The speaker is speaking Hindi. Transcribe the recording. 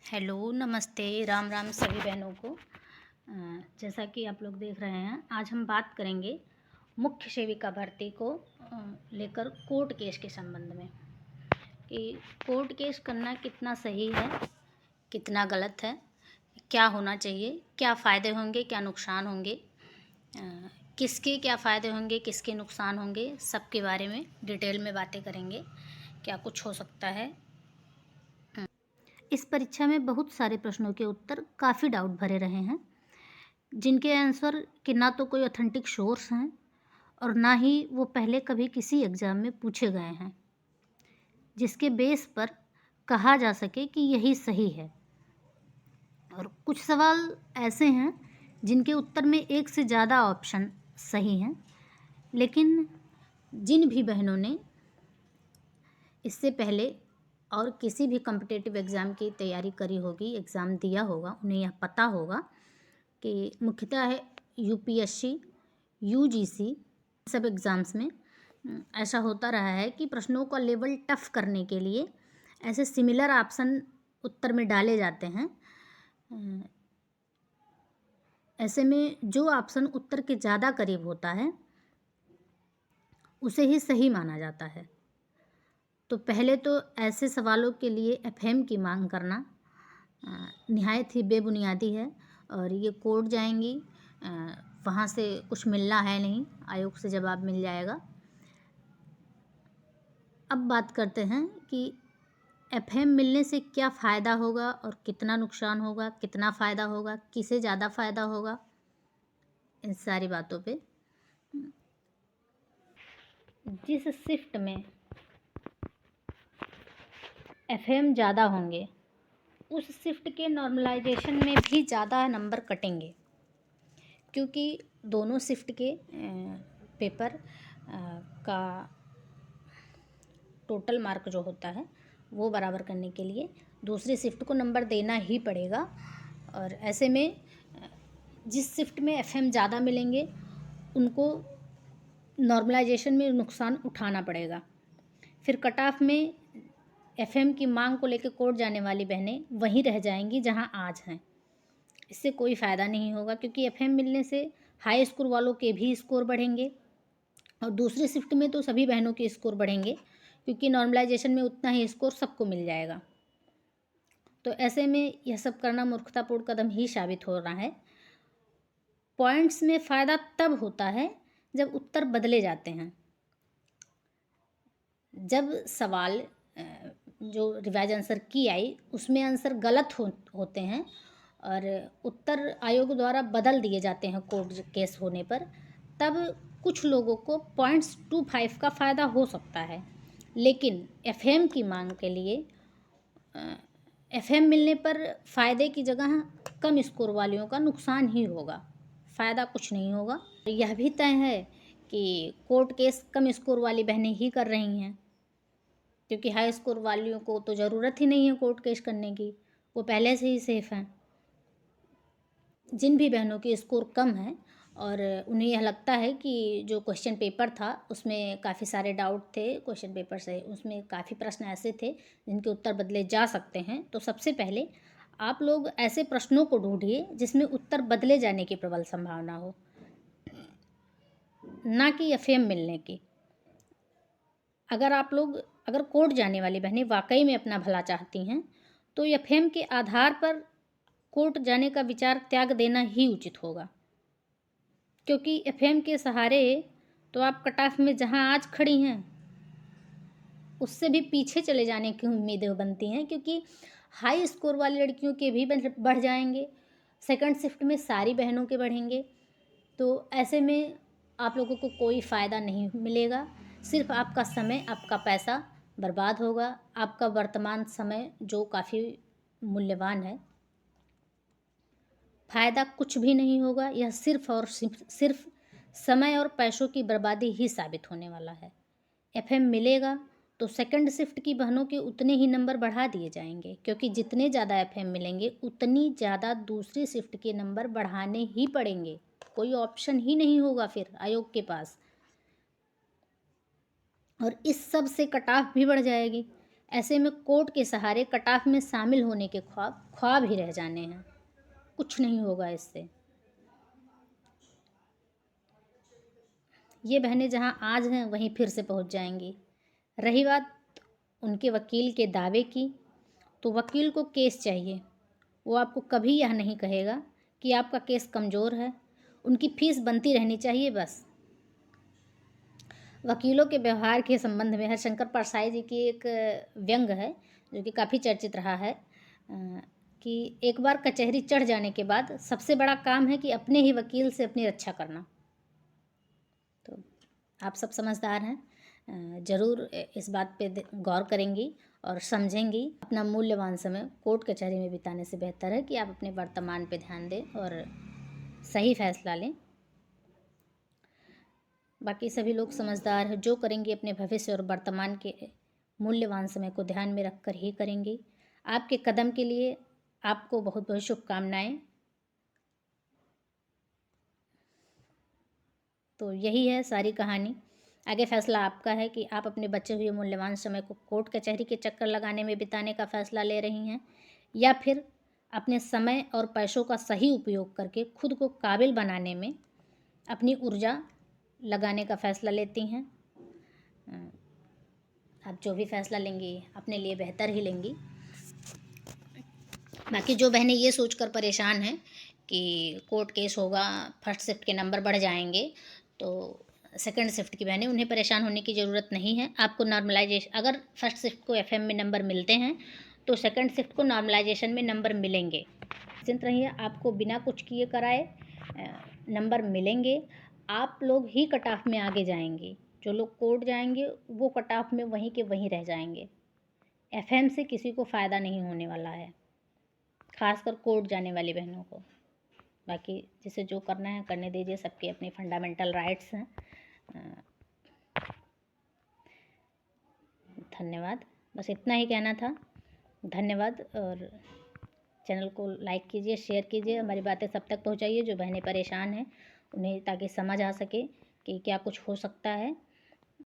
हेलो, नमस्ते, राम राम सभी बहनों को। जैसा कि आप लोग देख रहे हैं, आज हम बात करेंगे मुख्य सेविका भर्ती को लेकर कोर्ट केस के संबंध में कि कोर्ट केस करना कितना सही है, कितना गलत है, क्या होना चाहिए, क्या फ़ायदे होंगे, क्या नुकसान होंगे, किसके क्या फ़ायदे होंगे, किसके नुकसान होंगे, सब के बारे में डिटेल में बातें करेंगे। क्या कुछ हो सकता है। इस परीक्षा में बहुत सारे प्रश्नों के उत्तर काफ़ी डाउट भरे रहे हैं, जिनके आंसर के ना तो कोई ऑथेंटिक सोर्स हैं और ना ही वो पहले कभी किसी एग्ज़ाम में पूछे गए हैं, जिसके बेस पर कहा जा सके कि यही सही है। और कुछ सवाल ऐसे हैं जिनके उत्तर में एक से ज़्यादा ऑप्शन सही हैं, लेकिन जिन भी बहनों ने इससे पहले और किसी भी कॉम्पिटिटिव एग्ज़ाम की तैयारी करी होगी, एग्ज़ाम दिया होगा, उन्हें यह पता होगा कि मुख्यतः है यूपीएससी, यूजीसी सब एग्ज़ाम्स में ऐसा होता रहा है कि प्रश्नों का लेवल टफ़ करने के लिए ऐसे सिमिलर ऑप्शन उत्तर में डाले जाते हैं। ऐसे में जो ऑप्शन उत्तर के ज़्यादा करीब होता है उसे ही सही माना जाता है। तो पहले तो ऐसे सवालों के लिए एफएम की मांग करना निहायत ही बेबुनियादी है और ये कोर्ट जाएंगी, वहाँ से कुछ मिलना है नहीं, आयोग से जवाब मिल जाएगा। अब बात करते हैं कि एफएम मिलने से क्या फ़ायदा होगा और कितना नुकसान होगा, कितना फ़ायदा होगा, किसे ज़्यादा फ़ायदा होगा, इन सारी बातों पे। जिस शिफ्ट में एफएम ज़्यादा होंगे उस शिफ्ट के नॉर्मलाइजेशन में भी ज़्यादा नंबर कटेंगे, क्योंकि दोनों शिफ्ट के पेपर का टोटल मार्क जो होता है वो बराबर करने के लिए दूसरी शिफ्ट को नंबर देना ही पड़ेगा। और ऐसे में जिस शिफ्ट में एफएम ज़्यादा मिलेंगे उनको नॉर्मलाइजेशन में नुकसान उठाना पड़ेगा। फिर कट ऑफ में एफएम की मांग को लेकर कोर्ट जाने वाली बहनें वहीं रह जाएंगी जहां आज हैं। इससे कोई फ़ायदा नहीं होगा, क्योंकि एफएम मिलने से हाई स्कोर वालों के भी स्कोर बढ़ेंगे और दूसरी शिफ्ट में तो सभी बहनों के स्कोर बढ़ेंगे, क्योंकि नॉर्मलाइजेशन में उतना ही स्कोर सबको मिल जाएगा। तो ऐसे में यह सब करना मूर्खतापूर्ण कदम ही साबित हो रहा है। पॉइंट्स में फ़ायदा तब होता है जब उत्तर बदले जाते हैं। जब सवाल जो रिवाइज आंसर की आई उसमें आंसर गलत होते हैं और उत्तर आयोग द्वारा बदल दिए जाते हैं कोर्ट केस होने पर, तब कुछ लोगों को 0.25 का फ़ायदा हो सकता है। लेकिन एफएम की मांग के लिए एफएम मिलने पर फ़ायदे की जगह कम स्कोर वालियों का नुकसान ही होगा, फ़ायदा कुछ नहीं होगा। यह भी तय है कि कोर्ट केस कम स्कोर वाली बहनें ही कर रही हैं, क्योंकि हाई स्कोर वालियों को तो ज़रूरत ही नहीं है कोर्ट केस करने की, वो पहले से ही सेफ हैं। जिन भी बहनों के स्कोर कम हैं और उन्हें यह लगता है कि जो क्वेश्चन पेपर था उसमें काफ़ी सारे डाउट थे, क्वेश्चन पेपर से उसमें काफ़ी प्रश्न ऐसे थे जिनके उत्तर बदले जा सकते हैं, तो सबसे पहले आप लोग ऐसे प्रश्नों को ढूंढिए जिसमें उत्तर बदले जाने की प्रबल संभावना हो, ना कि एफएम मिलने की। अगर कोर्ट जाने वाली बहनें वाकई में अपना भला चाहती हैं तो एफएम के आधार पर कोर्ट जाने का विचार त्याग देना ही उचित होगा, क्योंकि एफएम के सहारे तो आप कट ऑफ में जहां आज खड़ी हैं उससे भी पीछे चले जाने की उम्मीदें बनती हैं, क्योंकि हाई स्कोर वाली लड़कियों के भी बढ़ जाएंगे, सेकंड शिफ्ट में सारी बहनों के बढ़ेंगे। तो ऐसे में आप लोगों को कोई फ़ायदा नहीं मिलेगा, सिर्फ आपका समय, आपका पैसा बर्बाद होगा, आपका वर्तमान समय जो काफ़ी मूल्यवान है। फ़ायदा कुछ भी नहीं होगा, यह सिर्फ और सिर्फ समय और पैसों की बर्बादी ही साबित होने वाला है। एफएम मिलेगा तो सेकंड शिफ्ट की बहनों के उतने ही नंबर बढ़ा दिए जाएंगे, क्योंकि जितने ज़्यादा एफएम मिलेंगे उतनी ज़्यादा दूसरी शिफ्ट के नंबर बढ़ाने ही पड़ेंगे, कोई ऑप्शन ही नहीं होगा फिर आयोग के पास। और इस सब से कट ऑफ भी बढ़ जाएगी, ऐसे में कोर्ट के सहारे कटाफ में शामिल होने के ख्वाब ख्वाब ही रह जाने हैं, कुछ नहीं होगा इससे। ये बहनें जहाँ आज हैं वहीं फिर से पहुँच जाएंगी। रही बात उनके वकील के दावे की, तो वकील को केस चाहिए। वो आपको कभी यह नहीं कहेगा कि आपका केस कमज़ोर है, उनकी फीस बनती रहनी चाहिए बस। वकीलों के व्यवहार के संबंध में हरिशंकर परसाई जी की एक व्यंग है जो कि काफ़ी चर्चित रहा है, कि एक बार कचहरी चढ़ जाने के बाद सबसे बड़ा काम है कि अपने ही वकील से अपनी रक्षा करना। तो आप सब समझदार हैं, ज़रूर इस बात पे गौर करेंगी और समझेंगी। अपना मूल्यवान समय कोर्ट कचहरी में बिताने से बेहतर है कि आप अपने वर्तमान पे ध्यान दें और सही फैसला लें। बाकी सभी लोग समझदार हैं, जो करेंगे अपने भविष्य और वर्तमान के मूल्यवान समय को ध्यान में रख कर ही करेंगे। आपके कदम के लिए आपको बहुत बहुत शुभकामनाएँ। तो यही है सारी कहानी। आगे फैसला आपका है कि आप अपने बचे हुए मूल्यवान समय को कोर्ट कचहरी के चक्कर लगाने में बिताने का फैसला ले रही हैं, या फिर अपने समय और पैसों का सही उपयोग करके खुद को काबिल बनाने में अपनी ऊर्जा लगाने का फैसला लेती हैं। आप जो भी फैसला लेंगी अपने लिए बेहतर ही लेंगी। बाकी जो बहनें ये सोचकर परेशान हैं कि कोर्ट केस होगा, फर्स्ट शिफ्ट के नंबर बढ़ जाएंगे, तो सेकंड शिफ्ट की बहनें, उन्हें परेशान होने की ज़रूरत नहीं है। आपको नॉर्मलाइजेशन, अगर फर्स्ट शिफ्ट को एफएम में नंबर मिलते हैं तो सेकंड शिफ्ट को नॉर्मलाइजेशन में नंबर मिलेंगे। चिंत रहिए, आपको बिना कुछ किए कराए नंबर मिलेंगे। आप लोग ही कट ऑफ में आगे जाएंगे, जो लोग कोर्ट जाएंगे वो कट ऑफ में वहीं के वहीं रह जाएंगे। एफएम से किसी को फ़ायदा नहीं होने वाला है, खासकर कोर्ट जाने वाली बहनों को। बाकी जिसे जो करना है करने दीजिए, सबके अपने फंडामेंटल राइट्स हैं। धन्यवाद, बस इतना ही कहना था। धन्यवाद। और चैनल को लाइक कीजिए, शेयर कीजिए, हमारी बातें सब तक पहुंचाइए जो बहनें परेशान हैं उन्हें, ताकि समझ आ सके कि क्या कुछ हो सकता है।